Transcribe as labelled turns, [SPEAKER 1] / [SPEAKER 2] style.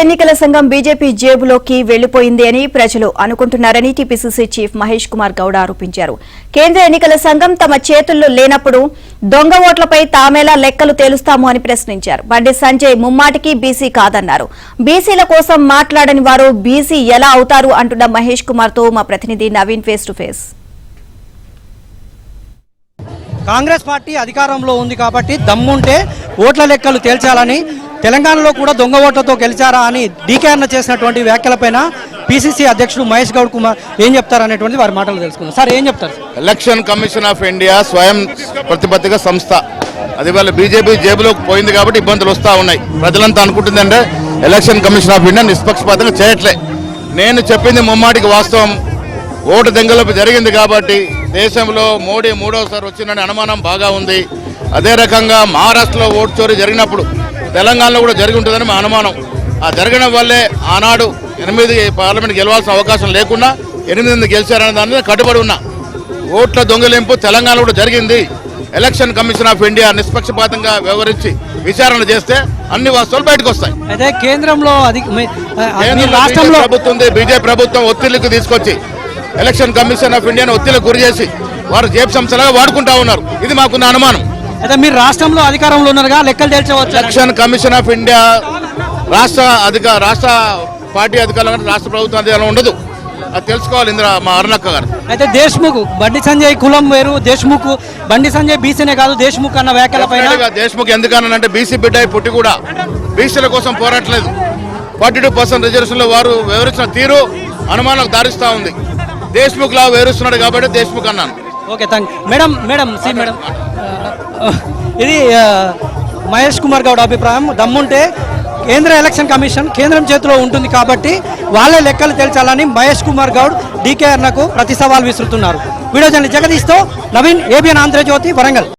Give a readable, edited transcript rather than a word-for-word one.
[SPEAKER 1] ఎన్నికల సంఘం బీజేపీ జేబులోకి వెళ్లిపోయింది అని ప్రజలు అనుకుంటున్నారని టీపీసీసీ చీఫ్ మహేష్ కుమార్ గౌడ్ ఆరోపించారు. కేంద్ర ఎన్నికల సంఘం తమ చేతుల్లో లేనప్పుడు దొంగ ఓట్లపై తామేలా లెక్కలు తేలుస్తాము అని ప్రశ్నించారు. బండి సంజయ్ ముమ్మాటికి బీసీ కాదన్నారు. బీసీల కోసం మాట్లాడని వారు బీసీ ఎలా అవుతారు అంటున్న మహేష్ కుమార్ తో మా ప్రతినిధి Naveen face to face.
[SPEAKER 2] Congress party అధికారంలో ఉంది కాబట్టి దమ్ముంటే ఓట్ల లెక్కలు తేల్చాలని, తెలంగాణలో కూడా దొంగ ఓట్లతో గెలిచారా అని డీకే అన్న చేసినటువంటి వ్యాఖ్యలపైన పీసీసీ అధ్యక్షుడు మహేష్ గౌడ్ కుమార్ ఏం చెప్తారు అనేటువంటి వారి మాటలు తెలుసుకుందాం. సార్, ఏం చెప్తారు?
[SPEAKER 3] ఎలక్షన్ కమిషన్ ఆఫ్ ఇండియా స్వయం ప్రతిపత్తిక సంస్థ, అది వాళ్ళ బీజేపీ జేబులోకి పోయింది కాబట్టి ఇబ్బందులు వస్తూ ఉన్నాయి. ప్రజలంతా అనుకుంటుందంటే ఎలక్షన్ కమిషన్ ఆఫ్ ఇండియా నిష్పక్షపాతంగా చేయట్లే. నేను చెప్పింది ముమ్మాటికి వాస్తవం. ఓటు దొంగలపు జరిగింది కాబట్టి దేశంలో మోడీ మూడోసారి వచ్చిందని అనుమానం బాగా ఉంది. అదే రకంగా మహారాష్ట్రలో ఓటు చోరీ జరిగినప్పుడు తెలంగాణలో కూడా జరిగి ఉంటుందని మా అనుమానం. ఆ జరగడం వల్లే ఆనాడు 8 పార్లమెంట్ గెలవాల్సిన అవకాశం లేకుండా 8 గెలిచారనే దాని మీద కట్టుబడి ఉన్నా. ఓట్ల దొంగలింపు తెలంగాణ కూడా జరిగింది. ఎలక్షన్ కమిషన్ ఆఫ్ ఇండియా నిష్పక్షపాతంగా వ్యవహరించి విచారణ చేస్తే అన్ని వాస్తవాలు బయటకు వస్తాయి.
[SPEAKER 2] అయితే కేంద్రంలో
[SPEAKER 3] ప్రభుత్వం బీజేపీ ప్రభుత్వం ఒత్తిళ్లకు తీసుకొచ్చి ఎలక్షన్ కమిషన్ ఆఫ్ ఇండియాను ఒత్తిళ్లకు గురి చేసి వారు జేబు సంస్థలుగా వాడుకుంటా ఉన్నారు. ఇది మాకున్న అనుమానం.
[SPEAKER 2] అయితే మీరు రాష్ట్రంలో అధికారంలో ఉన్నారుగా, లెక్కలు తేల్చవచ్చు.
[SPEAKER 3] ఎలక్షన్ కమిషన్ ఆఫ్ ఇండియా రాష్ట్ర పార్టీ అధికారులు, రాష్ట్ర ప్రభుత్వం అధికారంలో ఉండదు. అది తెలుసుకోవాలి ఇందులో మా అరుణక్క గారు.
[SPEAKER 2] అయితే దేశ్ముఖ్ బండి సంజయ్ కులం వేరు, దేశ్ముఖ్ బండి సంజయ్ బీసీనే కాదు దేశ్ముఖ్ అన్న వ్యాఖ్యలపైన
[SPEAKER 3] దేశ్ముఖ్ ఎందుకన్నానంటే బీసీ బిడ్డ పుట్టి కూడా బీసీల కోసం పోరాటలేదు. 42% రిజర్వేషన్లో వారు వివరించిన తీరు అనుమానాలకు దారిస్తూ ఉంది. దేశ్ముఖ్ లా వివరిస్తున్నాడు కాబట్టి దేశ్ముఖ్ అన్నాను.
[SPEAKER 2] Okay, thank madam. ఇది మహేష్ కుమార్ గౌడ్ అభిప్రాయం. దమ్ముంటే కేంద్ర ఎలక్షన్ కమిషన్ కేంద్రం చేతిలో ఉంటుంది కాబట్టి వాళ్ళే లెక్కలు తేల్చాలని మహేష్ కుమార్ గౌడ్ డీకే అన్నకు ప్రతి సవాల్ విసురుతున్నారు. వీడియో జర్నలిస్ట్ జగదీష్తో నవీన్, ఏబిఎన్ ఆంధ్రజ్యోతి, వరంగల్.